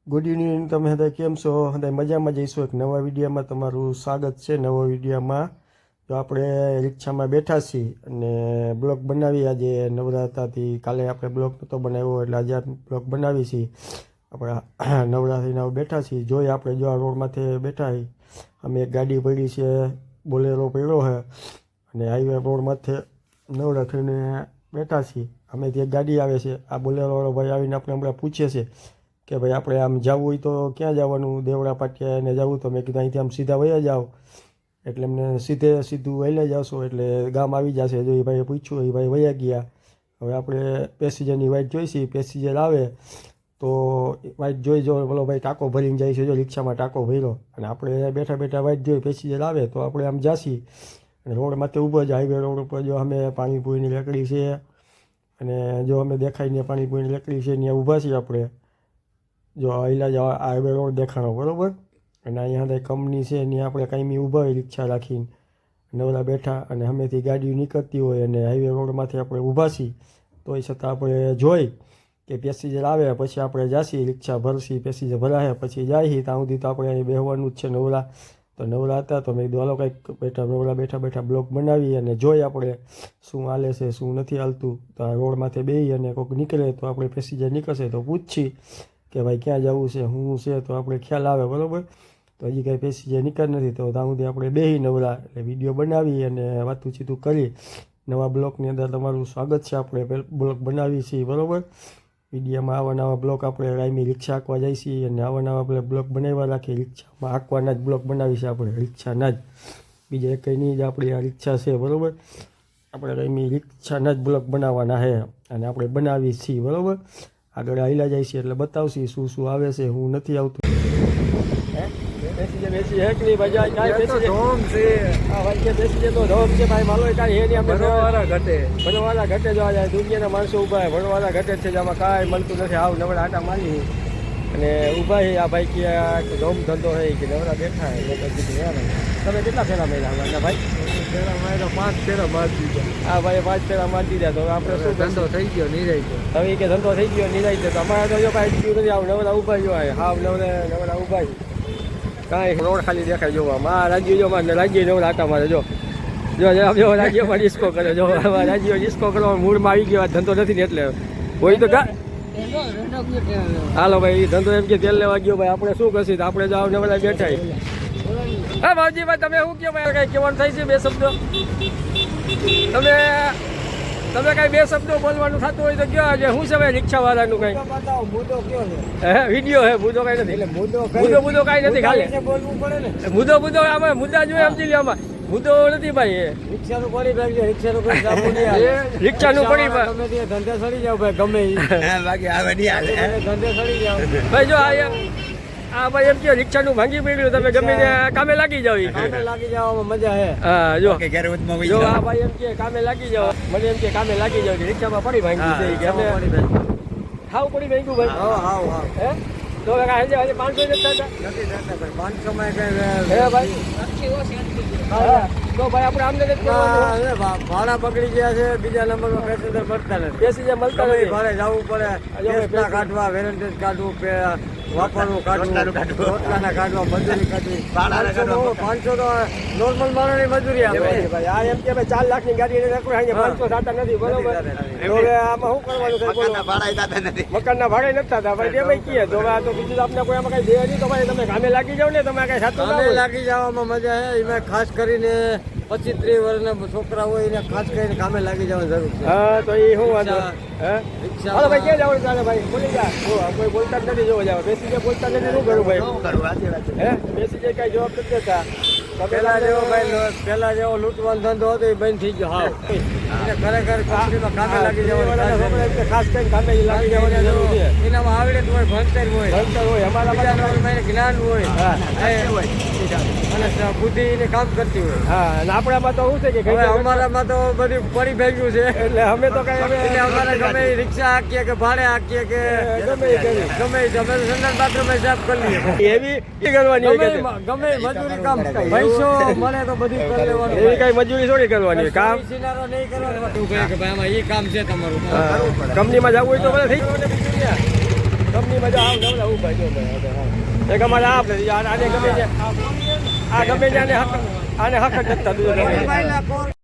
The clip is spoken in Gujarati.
Good evening. તમે બધા કેમ છો? બધા મજામાં જઈશું. એક નવા વિડીયોમાં તમારું સ્વાગત છે. નવા વિડીયોમાં તો આપણે રિક્ષામાં બેઠા છીએ અને બ્લોગ બનાવી. આજે નવરાત્રાથી કાલે આપણે બ્લોગ નહોતો બનાવ્યો એટલે આજે બ્લોગ બનાવી છીએ. આપણા નવરાત્રિના બેઠા છીએ. જોઈ આપણે જો આ રોડમાંથી બેઠા છીએ. અમે એક ગાડી પડી છે, બોલેરો પડ્યો છે અને હાઈવે રોડમાંથી નવરાત્રિને બેઠા છીએ. અમે ત્યાં ગાડી આવે છે. આ બોલેરોવાળો ભાઈ આવીને આપણે હમણાં પૂછે છે કે ભાઈ આપણે આમ જવું હોય તો ક્યાં જવાનું? દેવડા પાટિયાને જવું તો મેં કીધું અહીંથી આમ સીધા વયા જાઓ. એટલે એમને સીધું વહેલા જાશો એટલે ગામ આવી જશે. જો એ ભાઈએ પૂછ્યું, એ ભાઈ વયા ગયા. હવે આપણે પેસેન્જરની વાઇટ જોઈશી. પેસેન્જર આવે તો વાઇટ જોઈ જો બોલો ભાઈ ટાંકો ભરીને જાય છે. જો રિક્ષામાં ટાંકો ભર્યો અને આપણે બેઠા બેઠા વાઇટ જોઈ પેસેન્જર આવે તો આપણે આમ જાશી. અને રોડમાંથી ઊભો જ હાઈવે રોડ ઉપર જો અમે પાણીપુરીની રેકડી છે અને જો અમે દેખાઈને પાણીપુરીની રેકડી છે ત્યાં ઊભા છીએ આપણે. જો અહીંલા જ હાઈવે રોડ દેખાણો બરાબર. અને અહીંયા કંપની છે ત્યાં આપણે કાયમી ઊભા હોય રિક્ષા રાખીને નવરા બેઠા અને સામેથી ગાડીઓ નીકળતી હોય અને હાઈવે રોડમાંથી આપણે ઊભા છીએ. તો એ છતાં આપણે જોઈ કે પેસેન્જર આવે પછી આપણે જાશી, રિક્ષા ભરશી, પેસેન્જર ભરાશે પછી જાય. ત્યાં સુધી તો આપણે અહીં બેસવાનું જ છે નવરા. તો નવરા હતા તો મેં કીધું હાલો કંઈક નવરા બેઠા બ્લોગ બનાવી અને જોઈ આપણે શું હાલે છે શું નથી હાલતું. તો આ રોડમાંથી બેસી અને કોઈક નીકળે તો આપણે પેસેન્જર નીકળશે તો પૂછીએ કે ભાઈ ક્યાં જવું છે શું છે તો આપણે ખ્યાલ આવે બરાબર. તો હજી કાંઈ પેસેન્જર નીકળ નથી તો ત્યાં સુધી આપણે બેસી નવરા એટલે વિડીયો બનાવી અને વાતું ચીતું કરી. નવા બ્લોગની અંદર તમારું સ્વાગત છે. આપણે બ્લોગ બનાવીએ છીએ બરાબર. વિડીયોમાં આવા નવા બ્લોગ આપણે રાયમી રિક્ષા હાંકવા જાય છીએ અને આવા નવા આપણે બ્લોગ બનાવવા રાખીએ. રિક્ષામાં હાંકવાના જ બ્લોગ બનાવી છે આપણે, રિક્ષાના જ. બીજા કંઈ નહીં જ આપણી આ રિક્ષા છે બરાબર. આપણે રાયમી રિક્ષાના જ બ્લોગ બનાવવાના છે અને આપણે બનાવીએ છીએ બરાબર. આગળ હાલ્યા જાય છે એટલે બતાવશી શું શું આવે છે શું નથી આવતું. બેસી હે કે નહીં ભાઈ? કાંઈ ધોમ છે. હા ભાઈ કે બેસી તો ધોમ છે ભાઈ. માલો કાંઈ હે નહીં. આપણે ભણવાના ઘટે જો જાય. દુનિયાના માણસો ઊભા હોય ભણવાના ઘટે છે. આમાં કાંઈ મળતું નથી. આવ નવરા આટા મારી અને ઊભા છે. આ ભાઈ કે ધોમ ધંધો છે કે નવરા બેઠા છે. તમે કેટલા ફેરા મળ્યા ભાઈ? 5 ફેરા મારી દીધા. હા ભાઈ 5 ફેરા મારી દીધા. તો આપણે શું ધંધો થઈ ગયો નિરાઈ ગયો. હવે કે ધંધો થઈ ગયો નિરાઈ ગયો. તો અમારે તો જો કાંઈ થયું નથી. આવ નવરા ઊભા જો હાવ નવરા ઊભા કાંઈ રોડ ખાલી દેખાય જોવા. રાજ્ય જો રાજ્ય નવરા આટા મારે જો જો રાજ્યમાં ડિસ્કો કરે. જો રાજ્ય ડિસ્કો કરવા મૂળમાં આવી ગયો. ધંધો નથી ને એટલે હોય તો હાલો ભાઈ ધંધો એમ કે તેલ લેવા ગયો ભાઈ. આપણે શું કરશી? તો આપણે જાવ નવરા બેઠા. હા ભાવજીભાઈ તમે શું કહો ભાઈ? કાંઈ કહેવાનું થાય છે? 2 શબ્દો તમે કાંઈ 2 શબ્દો બોલવાનું થતું હોય તો કયો. આજે શું છે ભાઈ રિક્ષાવાળાનું કાંઈ હે વિડીયો હે? મુદ્દો કાંઈ નથી. મુદ્દો કાંઈ નથી. ખાલી મુદ્દો આમાં મુદ્દા જોઈએ સમજી લે. આમાં મુદ્દો નથી ભાઈ. રિક્ષાનું પડી રિક્ષાનું પડી ધંધે સડી જાવ ભાઈ. ગમે ધંધે સડી જાવ ભાઈ. જો આ ભાઈ એમ કે રિક્ષાનું ભાંગી પડ્યું તમે ગમે કામે લાગી જાવ. કામે લાગી જવામાં મજા હે. હા જો આ ભાઈ એમ કે કામે લાગી જાવ. મને એમ કે કામે લાગી જાવ. રિક્ષામાં પડી ભાંગી છે કે હાવ પડી ભાંગ્યું ભાઈ. હાવ હે તો આજે 500 નથી 500 માં કઈ ભાઈ. તો ભાઈ આપણે આમને ભાડા પકડી ગયા છે. બીજા નંબરમાં પેસેન્જર મળતા નથી. પેસેન્જર મળતા નથી. ભાડે જવું પડે. કાઢવા વેલેન્ટાઇન કાઢવું, વાપરવું કાઢવું, રોટલાના કાઢવા, મજૂરી કાઢવી. 500 તો નોર્મલ માણસની મજૂરી આપે ભાઈ. આ એમ કે ભાઈ 4 લાખની ગાડી 500 થતા નથી બરોબર. હવે આમાં શું કરવાનું થાય? મકાનના ભાડે નથી થતા ભાઈ. તે ભાઈ કીએ તો તો બીજું તો આપણે કોઈ આમાં કઈ દે નહીં. તો ભાઈ તમે કામે લાગી જાવ ને. તમે કઈ સાથે લાગી જવામાં મજા છે. એમાં ખાસ કરીને 25-30 વર્ષના છોકરા હોય એને ખાસ કરીને કામે લાગી જવાની જરૂર છે. હા તો એ શું વાંધો હે? હાલો ભાઈ ક્યાં જવાનું ચાલે ભાઈ? બોલી જા. કોઈ બોલતા જ નથી. જોવા જાવ પેસેન્જર બોલતા નથી. શું કરું ભાઈ? હે પેસેન્જર કઈ જવાબ નથી દેતા. પેલા જેવો લૂંટવાનો ધંધો હતો એ બંધ થઈ ગયો. હા ખરેખર કંપનીમાં કામે લાગી જવાનું. ખાસ કરીને કામે લાગી જવાની જરૂર છે. એનામાં આવડત હોય, ભણતર હોય, અમારા જ્ઞાન હોય અને બુદ્ધિ ને કામ કરતી હોય. હા અને આપણામાં તો શું છે કે અમારામાં તો બધું પડી ભેગ્યું છે. એટલે અમે તો કઈ અમારે ગમે રિક્ષા હાકીએ કે ભાડે હાકીએ કે ગમે સંદાન બાથરૂમ સાફ કરી લઈએ. એવી કરવાની ગમે મજૂરી કામ પૈસો મળે તો બધું કરી લેવાનું. એવી કઈ મજૂરી થોડી કરવાની. કામ સિનારો નહીં કરવાનું. તું કહે કે ભાઈ આમાં એ કામ છે તમારું. કંપનીમાં જવું હોય તો બધા થઈ ગયું. ગામની મજા આવ નવલા ઉભા જો ભાઈ એક અમારે આને ગમે છે આ ગમે છે આને હક જ નથી થતું